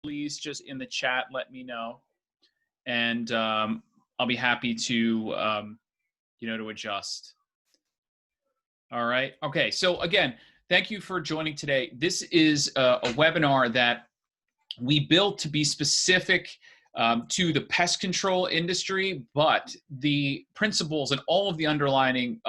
please just in the chat let me know, and I'll be happy to to adjust. All right. Okay. So again, thank you for joining today. This is a webinar that we built to be specific to the pest control industry, but the principles and all of the underlying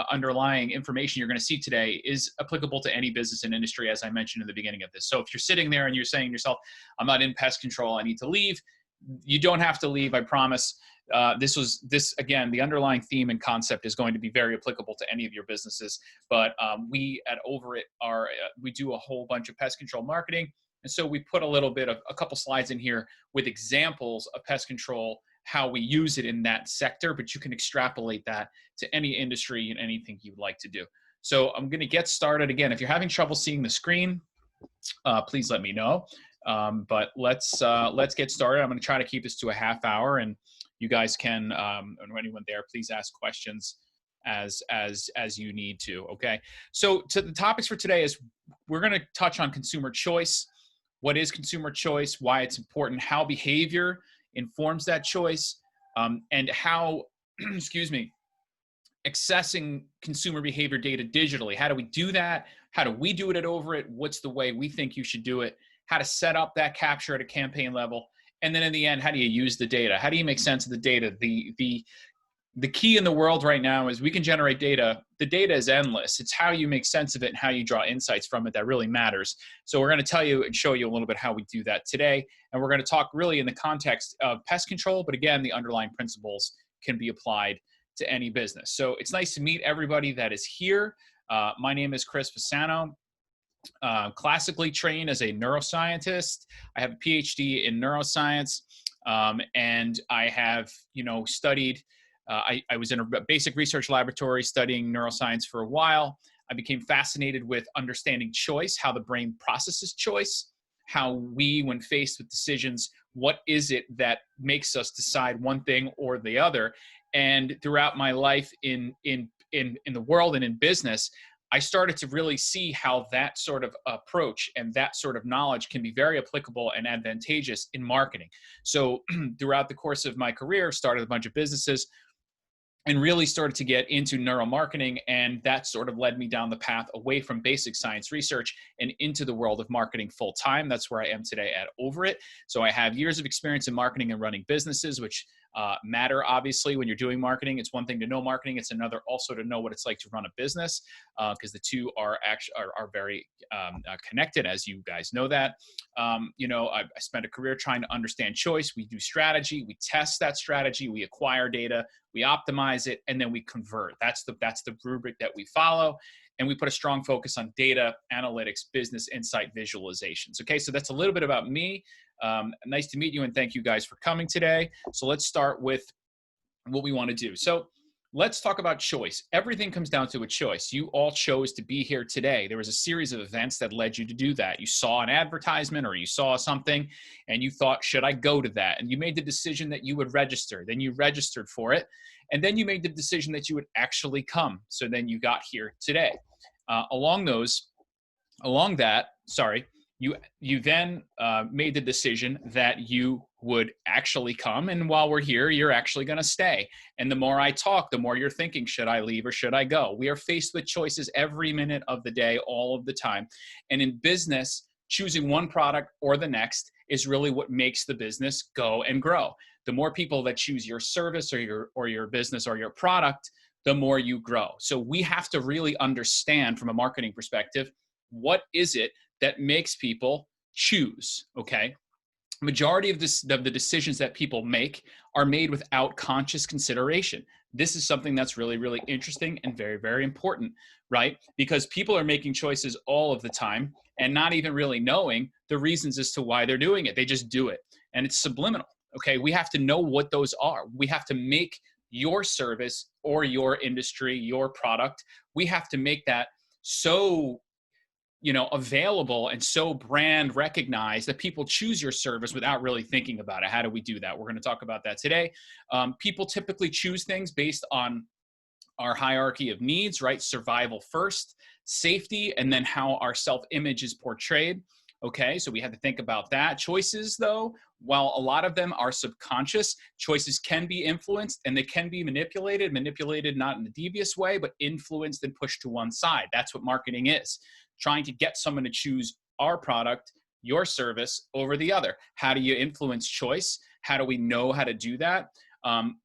information you're going to see today is applicable to any business and industry, as I mentioned in the beginning of this. So if you're sitting there and you're saying to yourself, I'm not in pest control, I need to leave, you don't have to leave, I promise. Again, the underlying theme and concept is going to be very applicable to any of your businesses. But we at Overit we do a whole bunch of pest control marketing. And so we put a couple slides in here with examples of pest control, how we use it in that sector, but you can extrapolate that to any industry and anything you'd like to do. So I'm going to get started. Again, if you're having trouble seeing the screen, please let me know. But let's get started. I'm going to try to keep this to a half hour, and you guys can, and anyone there, please ask questions as you need to. Okay. So the topics for today is we're going to touch on consumer choice. What is consumer choice? Why it's important? How behavior informs that choice, and how, excuse me, accessing consumer behavior data digitally. How do we do that? How do we do it at Overit? What's the way we think you should do it? How to set up that capture at a campaign level. And then in the end, how do you use the data? How do you make sense of the data? The key in the world right now is we can generate data. The data is endless. It's how you make sense of it and how you draw insights from it that really matters. So we're going to tell you and show you a little bit how we do that today. And we're going to talk really in the context of pest control, but again, the underlying principles can be applied to any business. So it's nice to meet everybody that is here. My name is Chris Fasano. Classically trained as a neuroscientist. I have a PhD in neuroscience, and I have, studied. I was in a basic research laboratory studying neuroscience for a while. I became fascinated with understanding choice, how the brain processes choice, how we, when faced with decisions, what is it that makes us decide one thing or the other. And throughout my life in the world and in business, I started to really see how that sort of approach and that sort of knowledge can be very applicable and advantageous in marketing. So throughout the course of my career, started a bunch of businesses and really started to get into neuromarketing, and that sort of led me down the path away from basic science research and into the world of marketing full time. That's where I am today at Overit. So I have years of experience in marketing and running businesses, which matter obviously when you're doing marketing. It's one thing to know marketing; it's another also to know what it's like to run a business, because the two are very connected, as you guys know that. I spent a career trying to understand choice. We do strategy, we test that strategy, we acquire data, we optimize it, and then we convert. That's the rubric that we follow. And we put a strong focus on data, analytics, business insight, visualizations. Okay, so that's a little bit about me. Nice to meet you, and thank you guys for coming today. So let's start with what we want to do. So let's talk about choice. Everything comes down to a choice. You all chose to be here today. There was a series of events that led you to do that. You saw an advertisement or you saw something and you thought, should I go to that? And you made the decision that you would register. Then you registered for it. And then you made the decision that you would actually come. So then you got here today. You then made the decision that you would actually come, and while we're here, you're actually going to stay. And the more I talk, the more you're thinking, should I leave or should I go? We are faced with choices every minute of the day, all of the time. And in business, choosing one product or the next is really what makes the business go and grow. The more people that choose your service or your business or your product, the more you grow. So we have to really understand from a marketing perspective, what is it that makes people choose, okay? Majority of the decisions that people make are made without conscious consideration. This is something that's really, really interesting and very, very important, right? Because people are making choices all of the time and not even really knowing the reasons as to why they're doing it. They just do it, and it's subliminal, okay? We have to know what those are. We have to make your service or your industry, your product, we have to make that so available and so brand recognized that people choose your service without really thinking about it. How do we do that? We're going to talk about that today. People typically choose things based on our hierarchy of needs, right? Survival first, safety, and then how our self-image is portrayed. Okay, so we have to think about that. Choices, though, while a lot of them are subconscious, choices can be influenced and they can be manipulated not in a devious way, but influenced and pushed to one side. That's what marketing is, trying to get someone to choose our product, your service over the other. How do you influence choice? How do we know how to do that?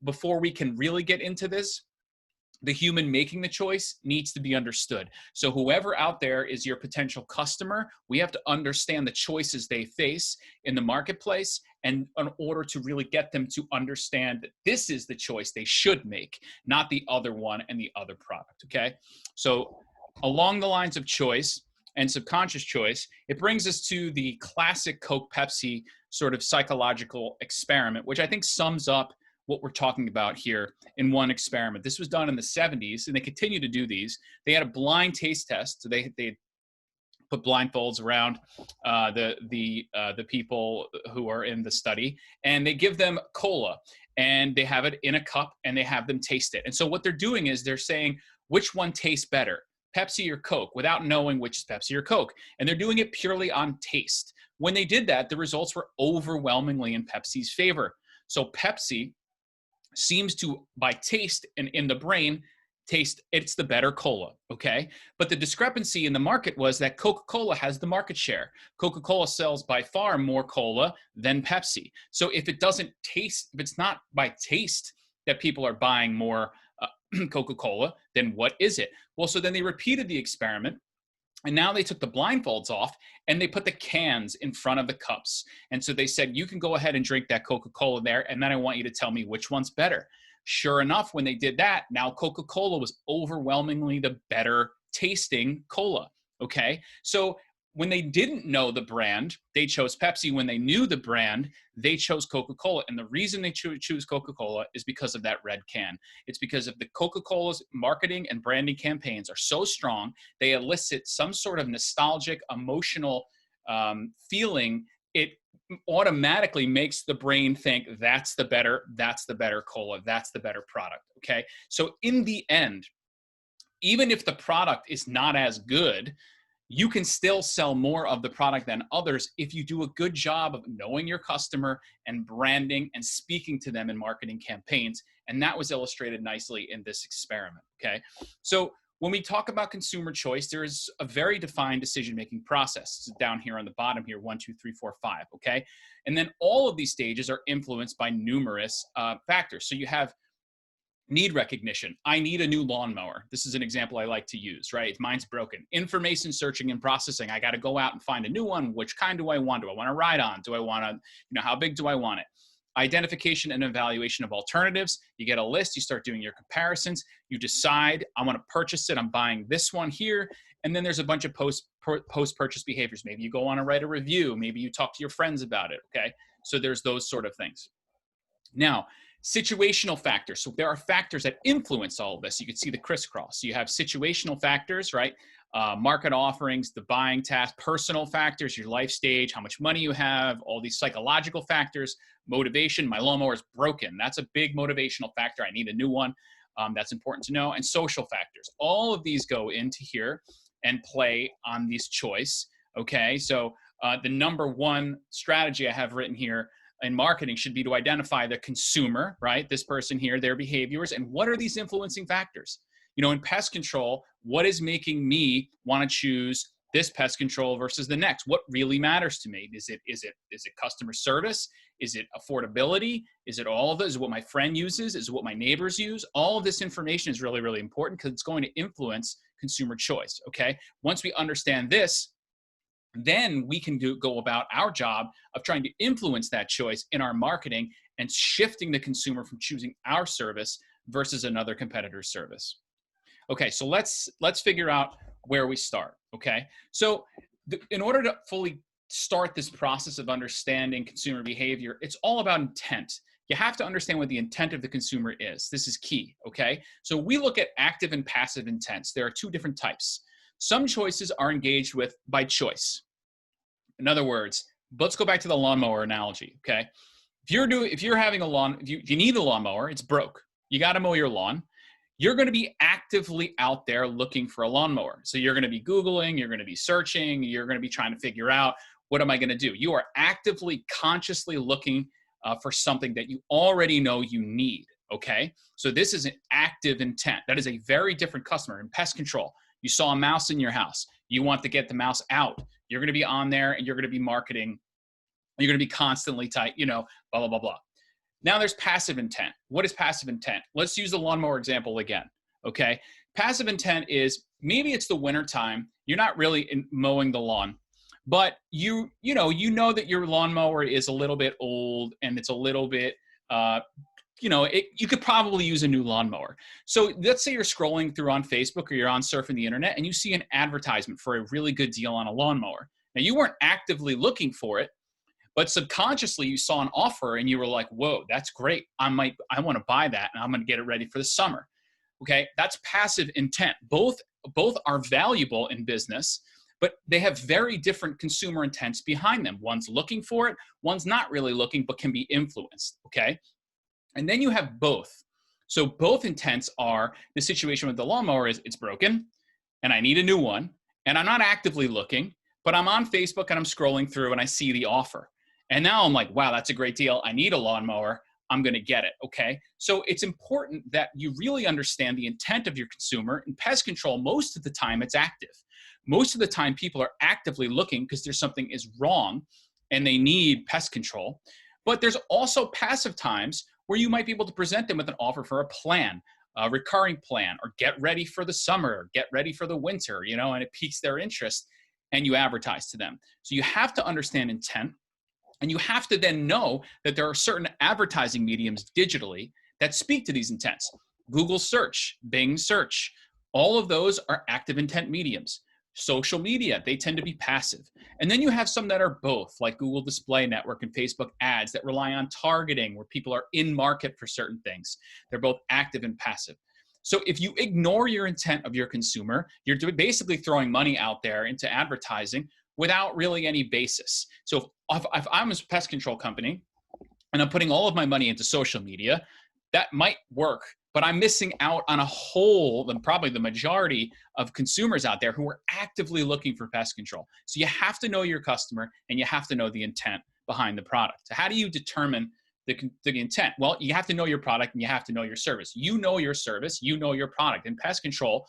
Before we can really get into this, the human making the choice needs to be understood. So whoever out there is your potential customer, we have to understand the choices they face in the marketplace, and in order to really get them to understand that this is the choice they should make, not the other one and the other product, okay? So along the lines of choice and subconscious choice, it brings us to the classic Coke Pepsi sort of psychological experiment, which I think sums up what we're talking about here in one experiment. This was done in the 70s, and they continue to do these. They had a blind taste test. So they put blindfolds around the people who are in the study, and they give them cola, and they have it in a cup, and they have them taste it. And so what they're doing is they're saying, which one tastes better, Pepsi or Coke, without knowing which is Pepsi or Coke. And they're doing it purely on taste. When they did that, the results were overwhelmingly in Pepsi's favor. So Pepsi seems to, by taste and in the brain, taste it's the better cola, okay? But the discrepancy in the market was that Coca-Cola has the market share. Coca-Cola sells by far more cola than Pepsi. So if it doesn't taste, if it's not by taste that people are buying more Coca-Cola, then what is it? Well, so then they repeated the experiment, and now they took the blindfolds off and they put the cans in front of the cups. And so they said, you can go ahead and drink that Coca-Cola there, and then I want you to tell me which one's better. Sure enough, when they did that, now Coca-Cola was overwhelmingly the better tasting cola, okay? So when they didn't know the brand, they chose Pepsi. When they knew the brand, they chose Coca-Cola. And the reason they choose Coca-Cola is because of that red can. It's because of the Coca-Cola's marketing and branding campaigns are so strong, they elicit some sort of nostalgic, emotional feeling. It automatically makes the brain think that's the better cola, that's the better product, okay? So in the end, even if the product is not as good, you can still sell more of the product than others if you do a good job of knowing your customer and branding and speaking to them in marketing campaigns. And that was illustrated nicely in this experiment, okay? So when we talk about consumer choice, there is a very defined decision-making process. It's down here on the bottom here, 1, 2, 3, 4, 5, okay? And then all of these stages are influenced by numerous factors. So you have need recognition. I need a new lawnmower. This is an example I like to use, right? Mine's broken. Information searching and processing. I got to go out and find a new one. Which kind do I want? Do I want to ride on? Do I want to, how big do I want it? Identification and evaluation of alternatives. You get a list, you start doing your comparisons, you decide, I want to purchase it, I'm buying this one here. And then there's a bunch of post-purchase behaviors. Maybe you go on and write a review. Maybe you talk to your friends about it, okay? So there's those sort of things. Now, situational factors. So there are factors that influence all of this. You can see the crisscross. So you have situational factors, right? Market offerings, the buying task, personal factors, your life stage, how much money you have, all these psychological factors, motivation. My lawnmower is broken. That's a big motivational factor. I need a new one. That's important to know. And social factors. All of these go into here and play on this choice. Okay, so the number one strategy I have written here in marketing should be to identify the consumer, right? This person here, their behaviors, and what are these influencing factors? In pest control, what is making me want to choose this pest control versus the next? What really matters to me? Is it customer service? Is it affordability? Is it all of it? Is it what my friend uses? Is it what my neighbors use? All of this information is really, really important because it's going to influence consumer choice, okay? Once we understand this, then we can go about our job of trying to influence that choice in our marketing and shifting the consumer from choosing our service versus another competitor's service. Okay, so let's figure out where we start, okay? So in order to fully start this process of understanding consumer behavior, it's all about intent. You have to understand what the intent of the consumer is. This is key, okay? So we look at active and passive intents. There are two different types. Some choices are engaged with by choice. In other words, let's go back to the lawnmower analogy, okay? If you need a lawnmower, it's broke. You got to mow your lawn. You're going to be actively out there looking for a lawnmower. So you're going to be Googling, you're going to be searching, you're going to be trying to figure out what am I going to do? You are actively, consciously looking for something that you already know you need. Okay. So this is an active intent. That is a very different customer. In pest control, you saw a mouse in your house. You want to get the mouse out. You're going to be on there and you're going to be marketing. You're going to be constantly tight, blah, blah, blah, blah. Now there's passive intent. What is passive intent? Let's use the lawnmower example again. Okay. Passive intent is maybe it's the winter time. You're not really mowing the lawn, but you know that your lawnmower is a little bit old and it's a little bit, you could probably use a new lawnmower. So let's say you're scrolling through on Facebook or you're on surfing the internet and you see an advertisement for a really good deal on a lawnmower. Now you weren't actively looking for it, but subconsciously you saw an offer and you were like, whoa, that's great. I want to buy that and I'm going to get it ready for the summer. Okay. That's passive intent. Both are valuable in business, but they have very different consumer intents behind them. One's looking for it. One's not really looking, but can be influenced. Okay. And then you have both. So both intents are the situation with the lawnmower is it's broken and I need a new one and I'm not actively looking, but I'm on Facebook and I'm scrolling through and I see the offer. And now I'm like, wow, that's a great deal. I need a lawnmower. I'm going to get it. Okay. So it's important that you really understand the intent of your consumer. In pest control, most of the time it's active. Most of the time people are actively looking because there's something is wrong and they need pest control. But there's also passive times where you might be able to present them with an offer for a plan, a recurring plan, or get ready for the summer, or get ready for the winter, and it piques their interest and you advertise to them. So you have to understand intent. And you have to then know that there are certain advertising mediums digitally that speak to these intents. Google search, Bing search, all of those are active intent mediums. Social media, they tend to be passive. And then you have some that are both, like Google Display Network and Facebook ads that rely on targeting where people are in market for certain things. They're both active and passive. So if you ignore your intent of your consumer, you're basically throwing money out there into advertising without really any basis. So if I'm a pest control company and I'm putting all of my money into social media, that might work, but I'm missing out on a whole, and probably the majority of consumers out there who are actively looking for pest control. So you have to know your customer and you have to know the intent behind the product. So how do you determine the intent? Well, you have to know your product and you have to know your service. You know your service, you know your product. In pest control,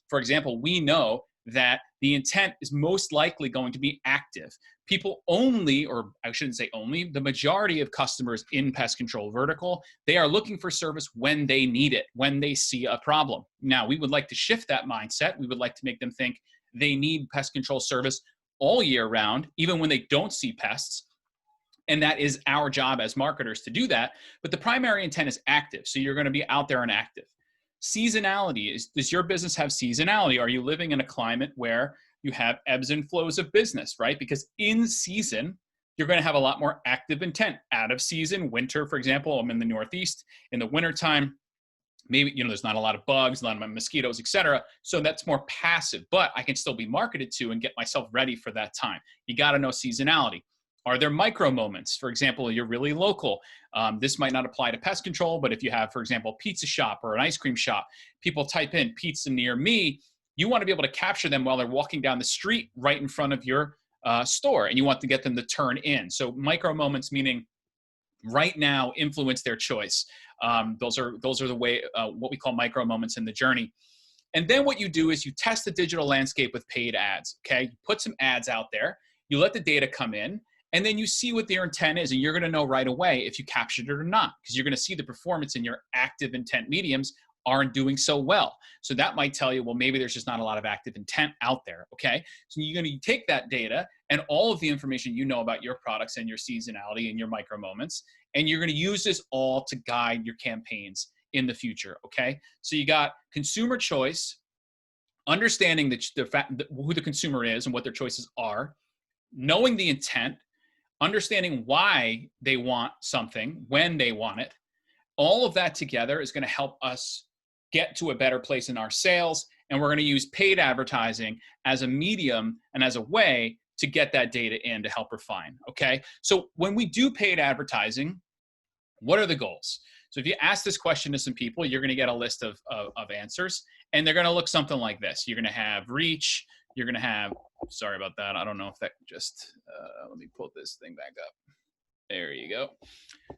for example, we know that the intent is most likely going to be active. People only, or I shouldn't say only, the majority of customers in pest control vertical, they are looking for service when they need it, when they see a problem. Now, we would like to shift that mindset. We would like to make them think they need pest control service all year round, even when they don't see pests. And that is our job as marketers to do that. But the primary intent is active. So you're going to be out there and active. Seasonality, does your business have seasonality? Are you living in a climate where you have ebbs and flows of business, right? Because in season, you're going to have a lot more active intent. Out of season, winter, for example, I'm in the Northeast. In the wintertime, maybe, there's not a lot of bugs, a lot of mosquitoes, et cetera. So that's more passive, but I can still be marketed to and get myself ready for that time. You got to know seasonality. Are there micro moments? For example, you're really local. This might not apply to pest control, but if you have, for example, a pizza shop or an ice cream shop, people type in pizza near me, you want to be able to capture them while they're walking down the street right in front of your store, and you want to get them to turn in. So micro moments meaning right now influence their choice. Those are the way, what we call micro moments in the journey. And then what you do is you test the digital landscape with paid ads, okay? You put some ads out there, you let the data come in, and then you see what their intent is, and you're going to know right away if you captured it or not, because you're going to see the performance in your active intent mediums aren't doing so well. So that might tell you, well, maybe there's just not a lot of active intent out there, okay? So you're going to take that data and all of the information you know about your products and your seasonality and your micro moments, and you're going to use this all to guide your campaigns in the future, okay? So you got consumer choice, understanding who the consumer is and what their choices are, knowing the intent, understanding why they want something, when they want it. All of that together is going to help us get to a better place in our sales. And we're going to use paid advertising as a medium and as a way to get that data in to help refine. Okay. So when we do paid advertising, what are the goals? So if you ask this question to some people, you're going to get a list of answers, and they're going to look something like this. You're going to have reach, you're going to have, sorry about that. I don't know if that just, let me pull this thing back up. There you go.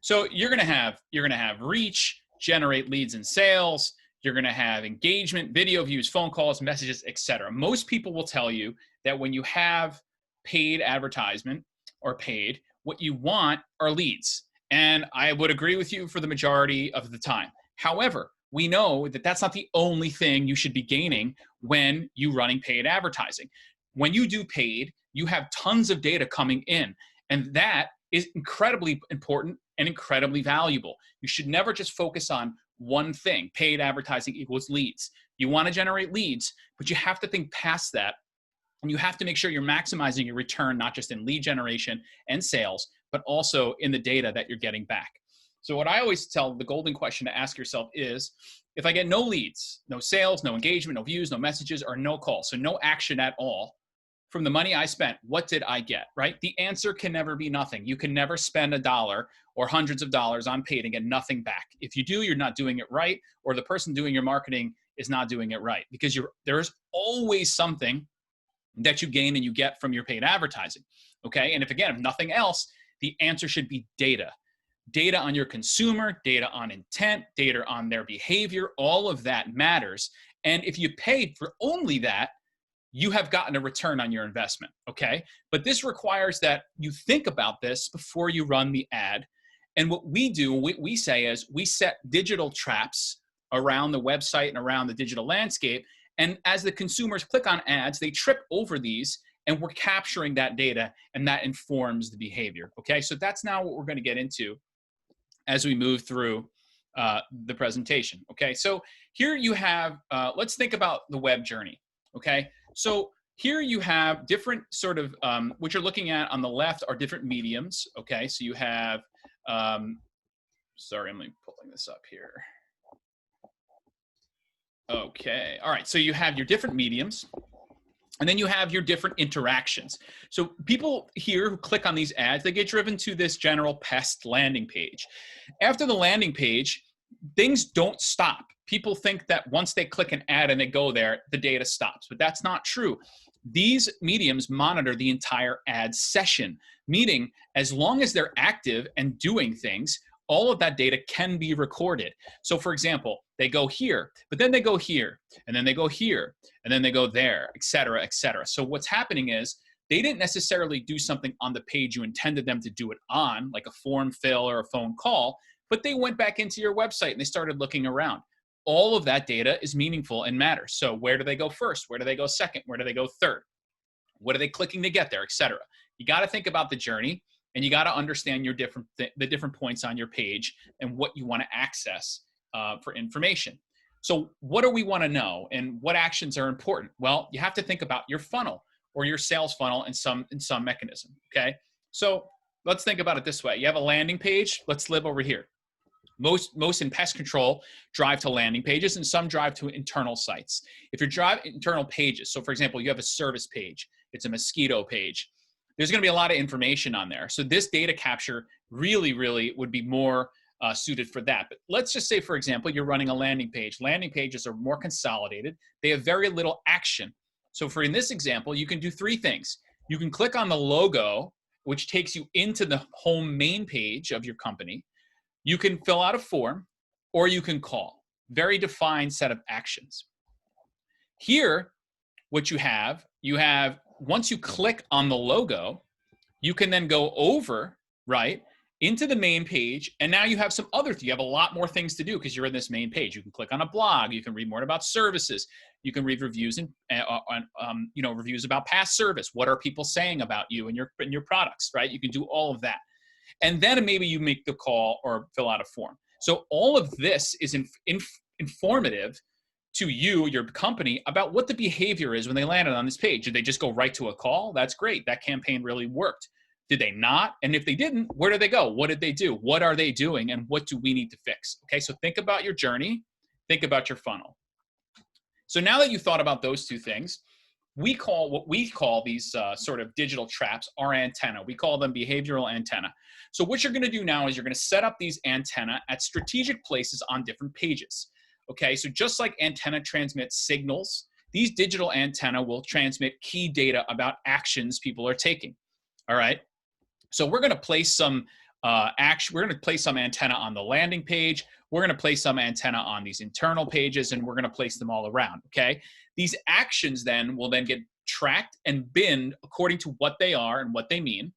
So you're going to have reach, generate leads and sales. You're going to have engagement, video views, phone calls, messages, etc. Most people will tell you that when you have paid advertisement or paid, what you want are leads. And I would agree with you for the majority of the time. However, we know that that's not the only thing you should be gaining when you're running paid advertising. When you do paid, you have tons of data coming in, and that is incredibly important and incredibly valuable. You should never just focus on one thing. Paid advertising equals leads. You want to generate leads, but you have to think past that, and you have to make sure you're maximizing your return, not just in lead generation and sales, but also in the data that you're getting back. So what I always tell, the golden question to ask yourself is, if I get no leads, no sales, no engagement, no views, no messages, or no calls, so no action at all, from the money I spent, what did I get, right? The answer can never be nothing. You can never spend $1 or hundreds of dollars on paid and get nothing back. If you do, you're not doing it right, or the person doing your marketing is not doing it right, because there's always something that you gain and you get from your paid advertising, okay? And if nothing else, the answer should be data. Data on your consumer, data on intent, data on their behavior, all of that matters. And if you paid for only that, you have gotten a return on your investment, okay? But this requires that you think about this before you run the ad. And what we do, what we say is, we set digital traps around the website and around the digital landscape. And as the consumers click on ads, they trip over these, and we're capturing that data, and that informs the behavior, okay? So that's now what we're gonna get into as we move through the presentation, okay? So here you have, let's think about the web journey, okay? So here you have different sort of, what you're looking at on the left are different mediums, okay? So you have, sorry, I'm pulling this up here. Okay, all right, so you have your different mediums, and then you have your different interactions. So people here who click on these ads, they get driven to this general pest landing page. After the landing page, things don't stop. People think that once they click an ad and they go there, the data stops, but that's not true. These mediums monitor the entire ad session, meaning as long as they're active and doing things, all of that data can be recorded. So for example, they go here, but then they go here, and then they go here, and then they go there, et cetera, et cetera. So what's happening is they didn't necessarily do something on the page you intended them to do it on, like a form fill or a phone call, but they went back into your website and they started looking around. All of that data is meaningful and matters. So where do they go first? Where do they go second? Where do they go third? What are they clicking to get there, et cetera? You got to think about the journey, and you got to understand your the different points on your page and what you want to access for information. So what do we want to know, and what actions are important? Well, you have to think about your funnel or your sales funnel in some mechanism, okay? So let's think about it this way. You have a landing page. Let's live over here. Most in pest control drive to landing pages, and some drive to internal sites. If you're driving internal pages, so for example, you have a service page, it's a mosquito page, there's gonna be a lot of information on there. So this data capture really would be more suited for that. But let's just say, for example, you're running a landing page. Landing pages are more consolidated. They have very little action. So for in this example, you can do three things. You can click on the logo, which takes you into the home main page of your company. You can fill out a form, or you can call. Very defined set of actions. Here, what you have, once you click on the logo, you can then go over, right, into the main page, and now you have some other, you have a lot more things to do because you're in this main page. You can click on a blog, you can read more about services, you can read reviews and reviews about past service. What are people saying about you and your products, right? You can do all of that. And then maybe you make the call or fill out a form. So all of this is informative to you, your company, about what the behavior is when they landed on this page. Did they just go right to a call? That's great. That campaign really worked. Did they not? And if they didn't, where did they go? What did they do? What are they doing? And what do we need to fix? Okay, so think about your journey. Think about your funnel. So now that you've thought about those two things, what we call these sort of digital traps our antenna. We call them behavioral antenna. So what you're going to do now is you're going to set up these antenna at strategic places on different pages. Okay, so just like antenna transmits signals these digital antenna will transmit key data about actions people are taking. All right. So we're going to place some we're going to place some antenna on the landing page. We're going to place some antenna on these internal pages, and we're going to place them all around. Okay. These actions then will then get tracked and binned according to what they are and what they mean.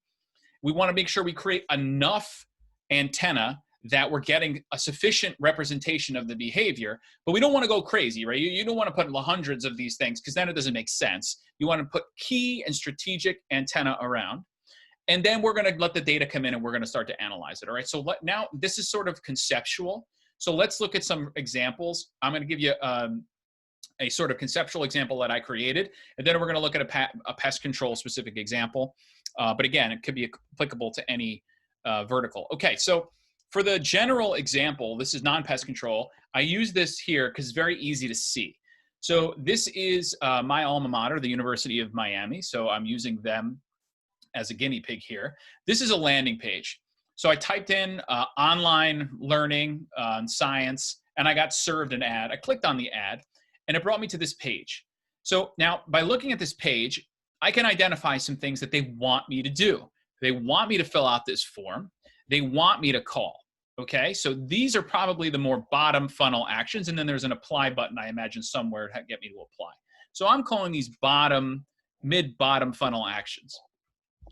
We want to make sure we create enough antenna that we're getting a sufficient representation of the behavior, but we don't want to go crazy, right? You don't want to put hundreds of these things because then it doesn't make sense. You want to put key and strategic antenna around, and then we're going to let the data come in and we're going to start to analyze it. All right. So now this is sort of conceptual. So let's look at some examples. I'm going to give you a sort of conceptual example that I created, and then we're going to look at a pest control specific example. But again, it could be applicable to any vertical. Okay, so for the general example, this is non-pest control. I use this here because it's very easy to see. So this is my alma mater, the University of Miami. So I'm using them as a guinea pig here. This is a landing page. So I typed in online learning, science, and I got served an ad. I clicked on the ad, and it brought me to this page. So now by looking at this page, I can identify some things that they want me to do. They want me to fill out this form. They want me to call. Okay, so these are probably the more bottom funnel actions, and then there's an apply button, I imagine, somewhere to get me to apply. So I'm calling these mid-bottom funnel actions.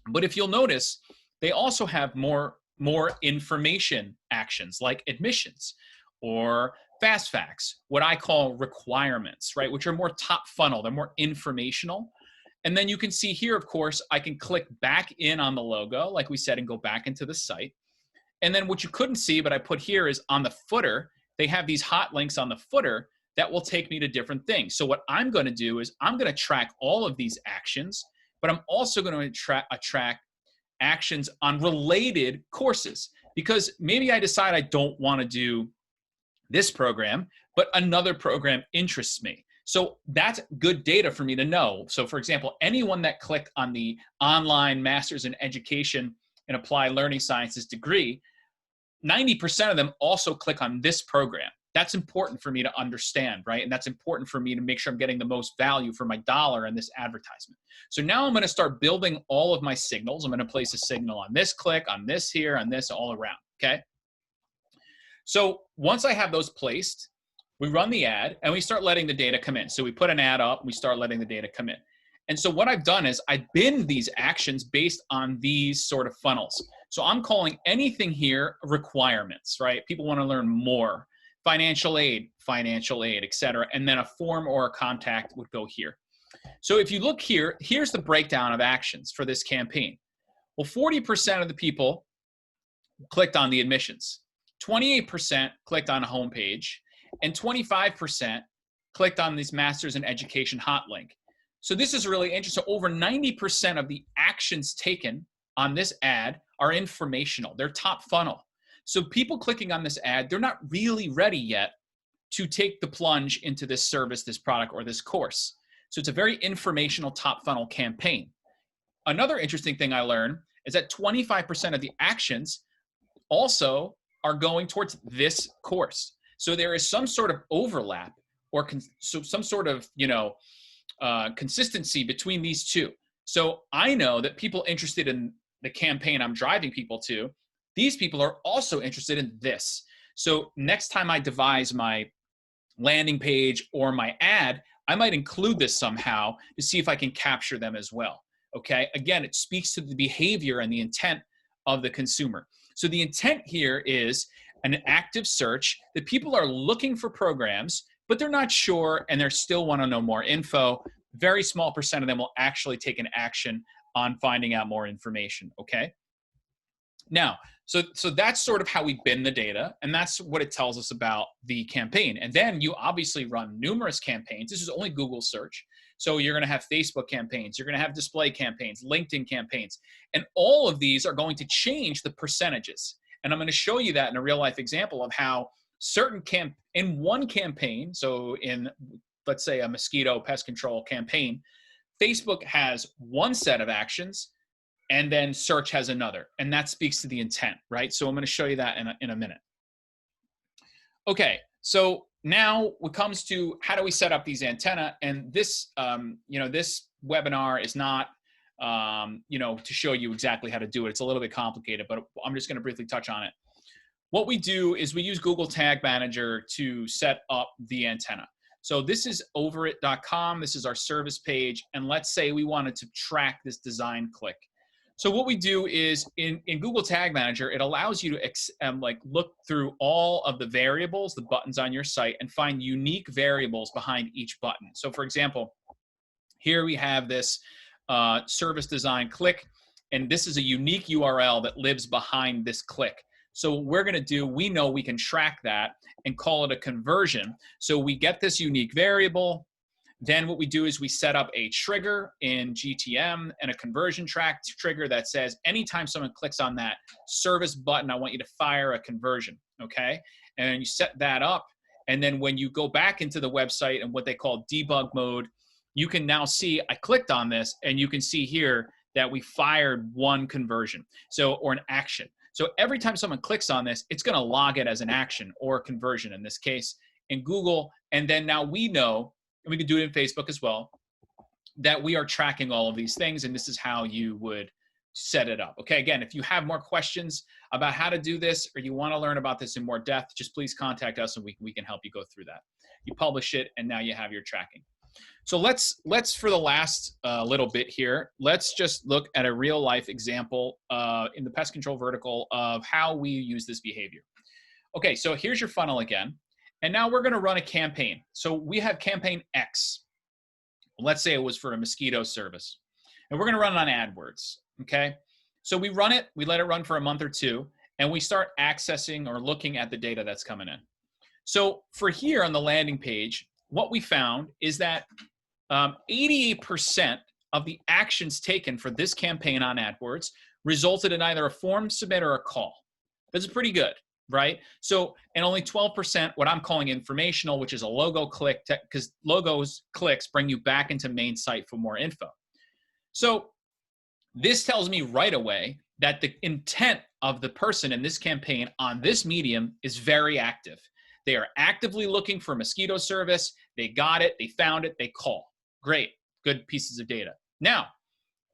But if you'll notice, they also have more information actions like admissions or fast facts, what I call requirements, right, which are more top funnel. They're more informational. And then you can see here, of course, I can click back in on the logo, like we said, and go back into the site. And then what you couldn't see, but I put here, is on the footer, they have these hot links on the footer that will take me to different things. So what I'm going to do is I'm going to track all of these actions, but I'm also going to attract actions on related courses, because maybe I decide I don't want to do this program, but another program interests me. So that's good data for me to know. So for example, anyone that clicked on the online Master's in Education and Applied Learning Sciences degree, 90% of them also click on this program. That's important for me to understand, right? And that's important for me to make sure I'm getting the most value for my dollar in this advertisement. So now I'm going to start building all of my signals. I'm going to place a signal on this click, on this here, on this, all around, okay? So once I have those placed, we run the ad and we start letting the data come in. So we put an ad up, we start letting the data come in. And so what I've done is I bin these actions based on these sort of funnels. So I'm calling anything here requirements, right? People want to learn more. Financial aid, et cetera. And then a form or a contact would go here. So if you look here, here's the breakdown of actions for this campaign. Well, 40% of the people clicked on the admissions. 28% clicked on a homepage, and 25% clicked on this Master's in Education hot link. So this is really interesting. So over 90% of the actions taken on this ad are informational. They're top funnel. So people clicking on this ad, they're not really ready yet to take the plunge into this service, this product, or this course. So it's a very informational top funnel campaign. Another interesting thing I learned is that 25% of the actions also are going towards this course. So there is some sort of overlap or some sort of, consistency between these two. So I know that people interested in the campaign I'm driving people to, these people are also interested in this. So next time I devise my landing page or my ad, I might include this somehow to see if I can capture them as well. Okay, again, it speaks to the behavior and the intent of the consumer. So the intent here is an active search that people are looking for programs, but they're not sure and they still want to know more info. Very small percent of them will actually take an action on finding out more information, okay? Now, so that's sort of how we bin the data, and that's what it tells us about the campaign. And then you obviously run numerous campaigns. This is only Google search. So you're going to have Facebook campaigns, you're going to have display campaigns, LinkedIn campaigns, and all of these are going to change the percentages. And I'm going to show you that in a real life example of how certain in one campaign, so in, let's say, a mosquito pest control campaign, Facebook has one set of actions, and then search has another, and that speaks to the intent, right? So I'm going to show you that in a minute. Okay, so now it comes to how do we set up these antenna? And this, this webinar is not, to show you exactly how to do it. It's a little bit complicated, but I'm just going to briefly touch on it. What we do is we use Google Tag Manager to set up the antenna. So this is overit.com. This is our service page. And let's say we wanted to track this design click. So what we do is in Google Tag Manager, it allows you to look through all of the variables, the buttons on your site, and find unique variables behind each button. So for example, here we have this service design click, and this is a unique URL that lives behind this click. So what we're going to do, we know we can track that and call it a conversion. So we get this unique variable. Then what we do is we set up a trigger in GTM and a conversion track trigger that says anytime someone clicks on that service button, I want you to fire a conversion, okay? And you set that up. And then when you go back into the website and what they call debug mode, you can now see I clicked on this, and you can see here that we fired one conversion, or an action. So every time someone clicks on this, it's going to log it as an action or a conversion in this case in Google. And then now we know, and we can do it in Facebook as well, that we are tracking all of these things, and this is how you would set it up. Okay, again, if you have more questions about how to do this, or you want to learn about this in more depth, just please contact us and we can help you go through that. You publish it, and now you have your tracking. So let's for the last little bit here, let's just look at a real life example in the pest control vertical of how we use this behavior. Okay, so here's your funnel again. And now we're going to run a campaign. So we have campaign X. Let's say it was for a mosquito service. And we're going to run it on AdWords, okay? So we run it, we let it run for a month or two, and we start accessing or looking at the data that's coming in. So for here on the landing page, what we found is that 88% of the actions taken for this campaign on AdWords resulted in either a form submit or a call. That's pretty good. Right? So, and only 12% what I'm calling informational, which is a logo click, because logos clicks bring you back into main site for more info. So this tells me right away that the intent of the person in this campaign on this medium is very active. They are actively looking for mosquito service. They got it. They found it. They call. Great. Good pieces of data. Now,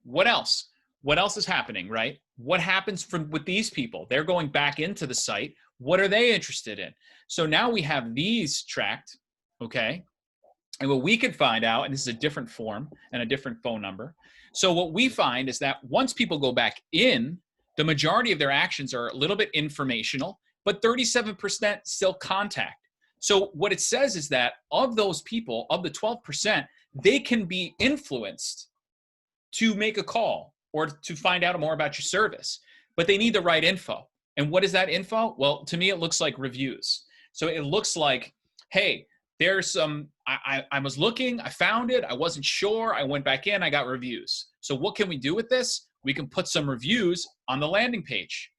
what else? What else is happening, right? What happens with these people? They're going back into the site. What are they interested in? So now we have these tracked, okay? And what we can find out, and this is a different form and a different phone number. So what we find is that once people go back in, the majority of their actions are a little bit informational, but 37% still contact. So what it says is that of those people, of the 12%, they can be influenced to make a call or to find out more about your service, but they need the right info. And what is that info? Well, to me, it looks like reviews. So it looks like, hey, there's some, I was looking, I found it, I wasn't sure, I went back in, I got reviews. So what can we do with this? We can put some reviews on the landing page.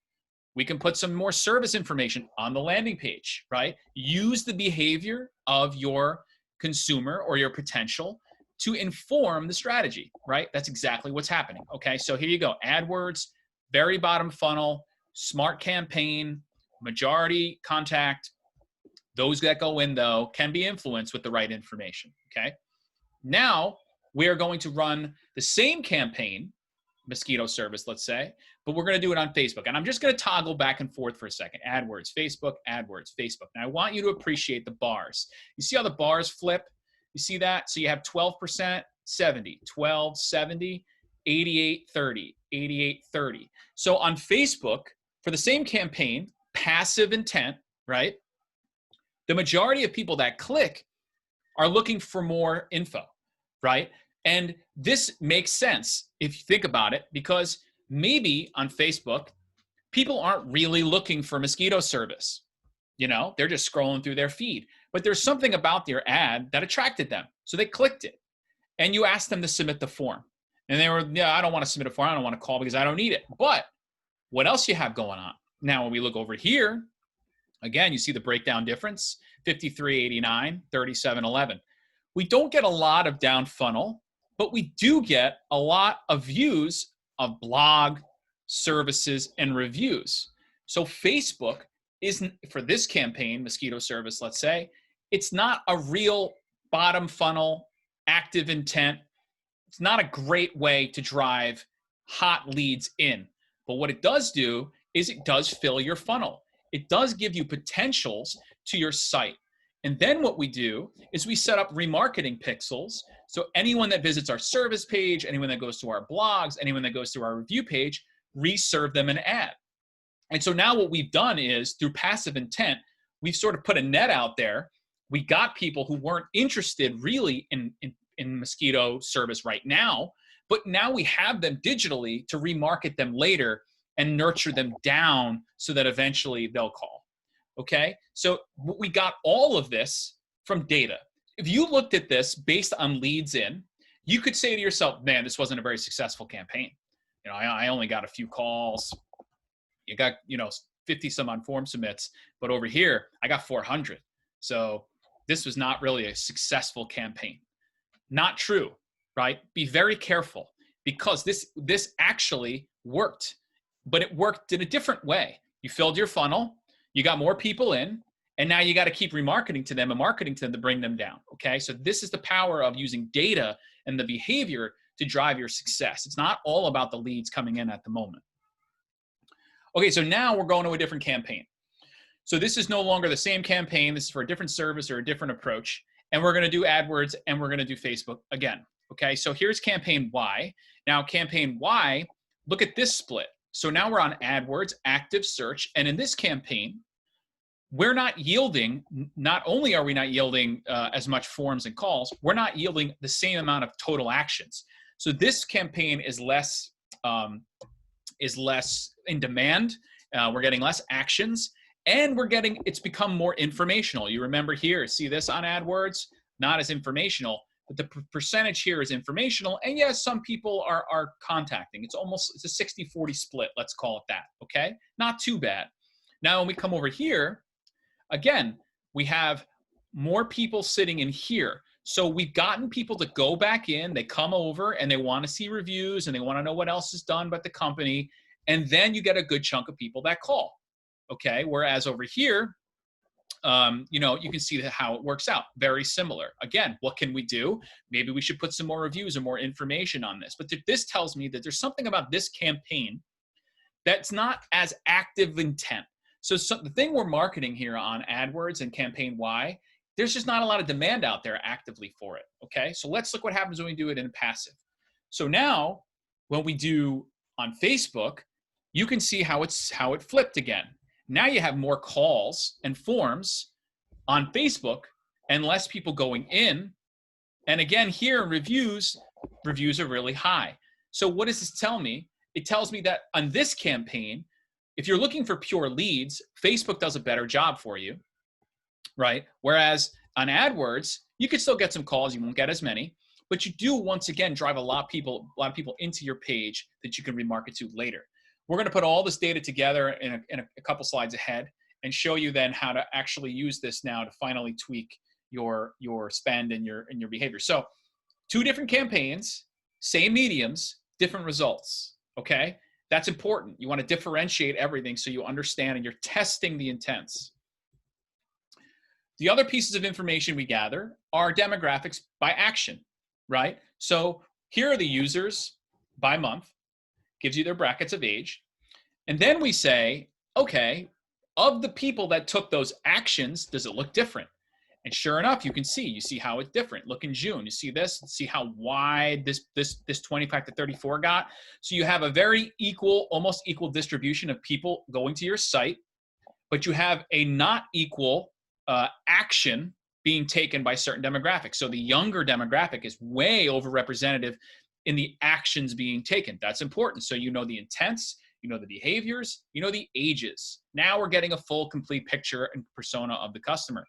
We can put some more service information on the landing page, right? Use the behavior of your consumer or your potential to inform the strategy, right? That's exactly what's happening. Okay, so here you go. AdWords, very bottom funnel, smart campaign, majority contact. Those that go in, though, can be influenced with the right information, okay? Now, we are going to run the same campaign, mosquito service, let's say, but we're going to do it on Facebook. And I'm just going to toggle back and forth for a second. AdWords, Facebook, AdWords, Facebook. Now, I want you to appreciate the bars. You see how the bars flip? You see that? So you have 12%, 70, 12, 70, 88, 30, 88, 30. So on Facebook, for the same campaign, passive intent, right? The majority of people that click are looking for more info, right? And this makes sense if you think about it, because maybe on Facebook, people aren't really looking for mosquito service. You know, they're just scrolling through their feed. But there's something about their ad that attracted them. So they clicked it. And you asked them to submit the form. And they were, yeah, I don't want to submit a form. I don't want to call because I don't need it. But what else you have going on? Now, when we look over here, again, you see the breakdown difference, 53.89, 37.11. We don't get a lot of down funnel, but we do get a lot of views of blog, services, and reviews. So Facebook isn't, for this campaign, mosquito service, let's say, it's not a real bottom funnel, active intent. It's not a great way to drive hot leads in. But what it does do is it does fill your funnel. It does give you potentials to your site. And then what we do is we set up remarketing pixels. So anyone that visits our service page, anyone that goes to our blogs, anyone that goes to our review page, reserve them an ad. And so now what we've done is through passive intent, we've sort of put a net out there. We got people who weren't interested really in mosquito service right now, but now we have them digitally to remarket them later and nurture them down so that eventually they'll call. Okay, so we got all of this from data. If you looked at this based on leads in, you could say to yourself, man, this wasn't a very successful campaign. You know, I only got a few calls. You got, 50 some on form submits, but over here, I got 400. So this was not really a successful campaign. Not true, right? Be very careful because this actually worked, but it worked in a different way. You filled your funnel, you got more people in, and now you got to keep remarketing to them and marketing to them to bring them down, okay? So this is the power of using data and the behavior to drive your success. It's not all about the leads coming in at the moment. Okay, so now we're going to a different campaign. So this is no longer the same campaign. This is for a different service or a different approach. And we're going to do AdWords and we're going to do Facebook again. Okay, so here's campaign Y. Now campaign Y, look at this split. So now we're on AdWords, active search. And in this campaign, we're not yielding, not only are we not yielding as much forms and calls, we're not yielding the same amount of total actions. So this campaign is less in demand. We're getting less actions. And it's become more informational. You remember here, see this on AdWords? Not as informational, but the percentage here is informational. And yes, some people are contacting. It's a 60-40 split, let's call it that, okay? Not too bad. Now, when we come over here, again, we have more people sitting in here. So we've gotten people to go back in, they come over and they want to see reviews and they want to know what else is done by the company. And then you get a good chunk of people that call. Okay, whereas over here, you can see how it works out. Very similar. Again, what can we do? Maybe we should put some more reviews or more information on this. But this tells me that there's something about this campaign that's not as active intent. So the thing we're marketing here on AdWords and campaign Y, there's just not a lot of demand out there actively for it. Okay, so let's look what happens when we do it in passive. So now, when we do on Facebook, you can see how it flipped again. Now you have more calls and forms on Facebook and less people going in. And again, here in reviews are really high. So what does this tell me? It tells me that on this campaign, if you're looking for pure leads, Facebook does a better job for you, right? Whereas on AdWords, you could still get some calls. You won't get as many, but you do once again drive a lot of people into your page that you can remarket to later. We're going to put all this data together in a couple slides ahead and show you then how to actually use this now to finally tweak your spend and your behavior. So 2 different campaigns, same mediums, different results, okay? That's important. You want to differentiate everything so you understand and you're testing the intents. The other pieces of information we gather are demographics by action, right? So here are the users by month. Gives you their brackets of age. And then we say, okay, of the people that took those actions, does it look different? And sure enough, you see how it's different. Look in June, you see this, see how wide this 25 to 34 got. So you have a very almost equal distribution of people going to your site, but you have a not equal action being taken by certain demographics. So the younger demographic is way overrepresented in the actions being taken. That's important. So you know the intents, you know the behaviors, you know the ages. Now we're getting a full, complete picture and persona of the customer.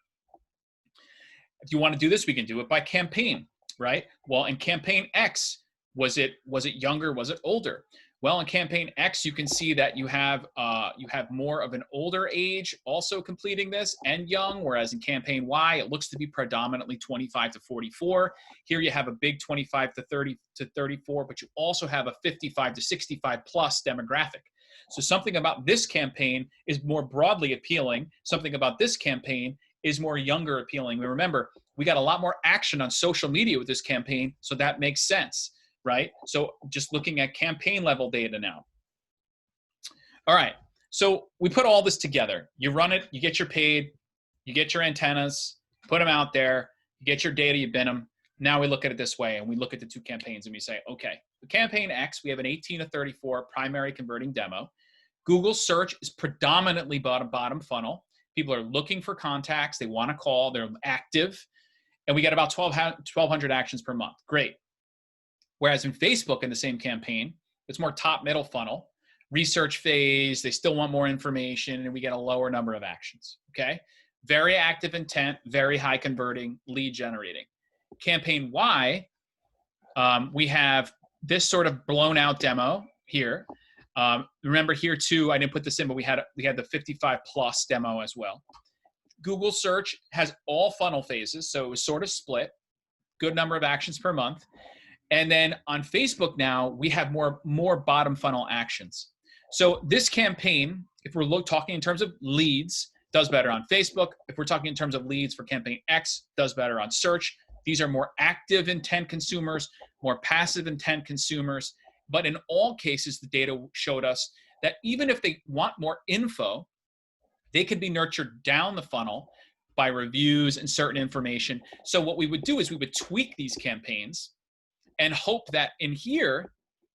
If you want to do this, we can do it by campaign, right? Well, in campaign X, was it younger? Was it older? Well, in campaign X, you can see that you have more of an older age also completing this and young, whereas in campaign Y, it looks to be predominantly 25 to 44. Here you have a big 25 to 30 to 34, but you also have a 55 to 65 plus demographic. So something about this campaign is more broadly appealing. Something about this campaign is more younger appealing. Remember, we got a lot more action on social media with this campaign, so that makes sense, right? So just looking at campaign level data now. All right, so we put all this together. You run it, you get your paid, you get your antennas, put them out there, you get your data, you bin them. Now we look at it this way, and we look at the two campaigns, and we say, okay, the campaign X, we have an 18 to 34 primary converting demo. Google search is predominantly bottom funnel. People are looking for contacts. They want to call. They're active. And we get about 1,200 actions per month. Great. Whereas in Facebook, in the same campaign, it's more top middle funnel, research phase. They still want more information, and we get a lower number of actions. Okay. Very active intent, very high converting, lead generating. Campaign Y, we have this sort of blown out demo here. Remember here too, I didn't put this in, but we had the 55 plus demo as well. Google search has all funnel phases, so it was sort of split, good number of actions per month. And then on Facebook now, we have more bottom funnel actions. So this campaign, if we're talking in terms of leads, does better on Facebook. If we're talking in terms of leads for campaign X, does better on search. These are more active intent consumers, more passive intent consumers. But in all cases, the data showed us that even if they want more info, they could be nurtured down the funnel by reviews and certain information. So what we would do is we would tweak these campaigns and hope that in here,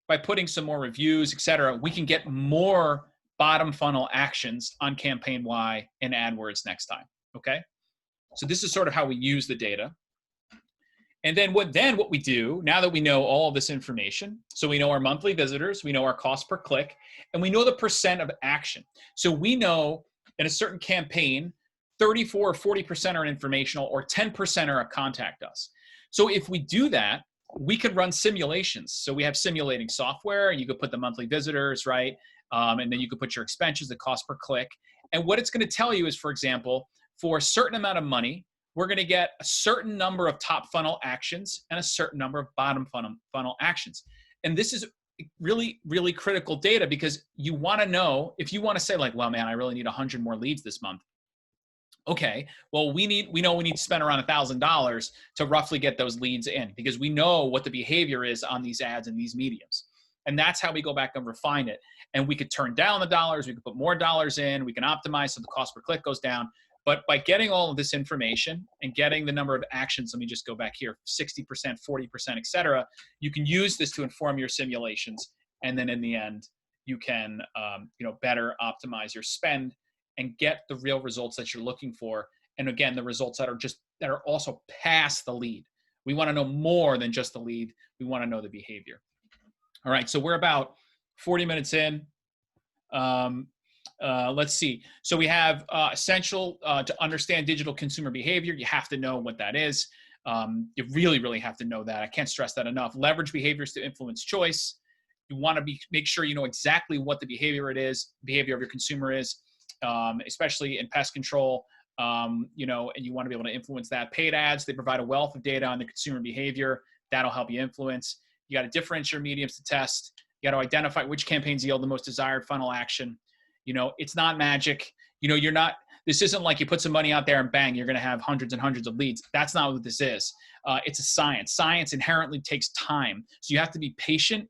by putting some more reviews, et cetera, we can get more bottom funnel actions on campaign Y in AdWords next time, okay? So this is sort of how we use the data. And then what we do, now that we know all of this information, so we know our monthly visitors, we know our cost per click, and we know the percent of action. So we know in a certain campaign, 34 or 40% are informational, or 10% are a contact us. So if we do that, we could run simulations. So we have simulating software, and you could put the monthly visitors, right? And then you could put your expenses, the cost per click. And what it's going to tell you is, for example, for a certain amount of money, we're going to get a certain number of top funnel actions and a certain number of bottom funnel actions. And this is really, really critical data, because you want to know, if you want to say like, well, man, I really need 100 more leads this month. Okay, well, we know we need to spend around $1,000 to roughly get those leads in, because we know what the behavior is on these ads and these mediums. And that's how we go back and refine it. And we could turn down the dollars, we could put more dollars in, we can optimize so the cost per click goes down. But by getting all of this information and getting the number of actions, let me just go back here, 60%, 40%, et cetera, you can use this to inform your simulations. And then in the end, you can better optimize your spend and get the real results that you're looking for. And again, the results that are also past the lead. We want to know more than just the lead. We want to know the behavior. All right, so we're about 40 minutes in. Let's see. So we have essential to understand digital consumer behavior. You have to know what that is. You really, really have to know that. I can't stress that enough. Leverage behaviors to influence choice. You want to make sure you know exactly what the behavior of your consumer is, especially in pest control. And you want to be able to influence that. Paid ads, they provide a wealth of data on the consumer behavior. That'll help you influence. You got to differentiate your mediums to test. You got to identify which campaigns yield the most desired funnel action. It's not magic. This isn't like you put some money out there and bang, you're going to have hundreds and hundreds of leads. That's not what this is. It's a science. Science inherently takes time. So you have to be patient.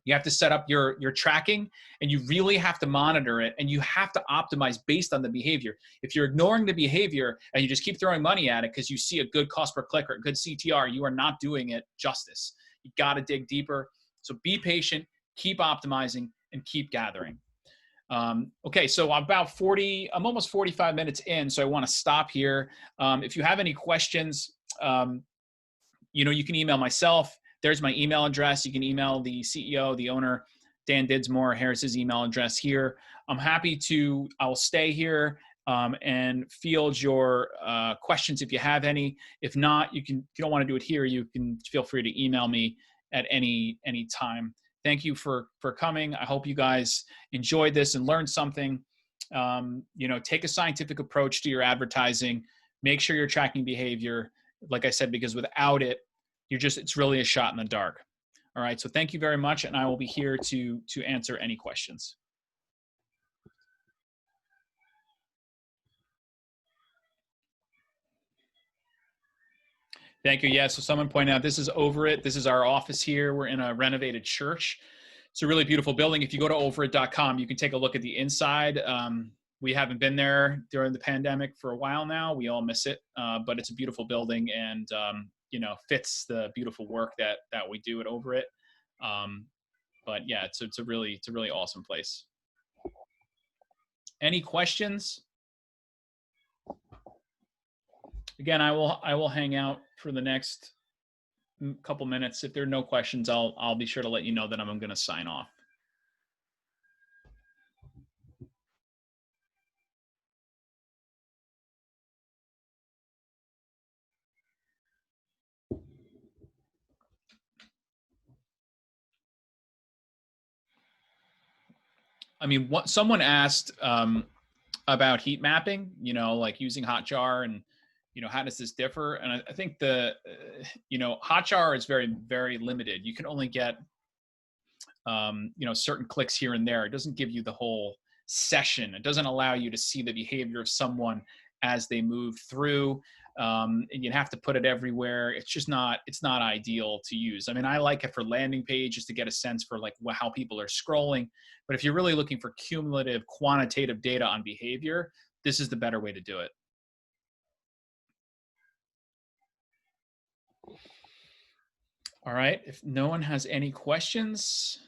You have to set up your tracking, and you really have to monitor it, and you have to optimize based on the behavior. If you're ignoring the behavior and you just keep throwing money at it because you see a good cost per click or a good CTR, you are not doing it justice. You got to dig deeper. So be patient, keep optimizing, and keep gathering. Okay, so I'm almost 45 minutes in, so I want to stop here. If you have any questions, you can email myself. There's my email address. You can email the CEO, the owner, Dan Didsmore. Here's his email address here. I will stay here and field your questions if you have any. If not, if you don't want to do it here, you can feel free to email me at any time. Thank you for coming. I hope you guys enjoyed this and learned something. Take a scientific approach to your advertising. Make sure you're tracking behavior, like I said, because without it, it's really a shot in the dark. All right, so thank you very much, and I will be here to answer any questions. Thank you. Yeah. So someone pointed out this is Overit. This is our office here. We're in a renovated church. It's a really beautiful building. If you go to overit.com, you can take a look at the inside. We haven't been there during the pandemic for a while now. We all miss it, but it's a beautiful building and fits the beautiful work that we do at Overit. But yeah, it's a really awesome place. Any questions? Again, I will hang out for the next couple minutes. If there are no questions, I'll be sure to let you know that I'm going to sign off. I mean, what someone asked about heat mapping, like using Hotjar and, how does this differ? And I think Hotjar is very, very limited. You can only get, certain clicks here and there. It doesn't give you the whole session. It doesn't allow you to see the behavior of someone as they move through. And you have to put it everywhere. It's not ideal to use. I mean, I like it for landing pages to get a sense for like how people are scrolling. But if you're really looking for cumulative quantitative data on behavior, this is the better way to do it. All right. If no one has any questions,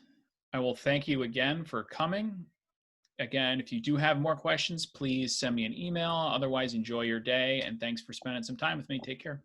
I will thank you again for coming. Again, if you do have more questions, please send me an email. Otherwise, enjoy your day. And thanks for spending some time with me. Take care.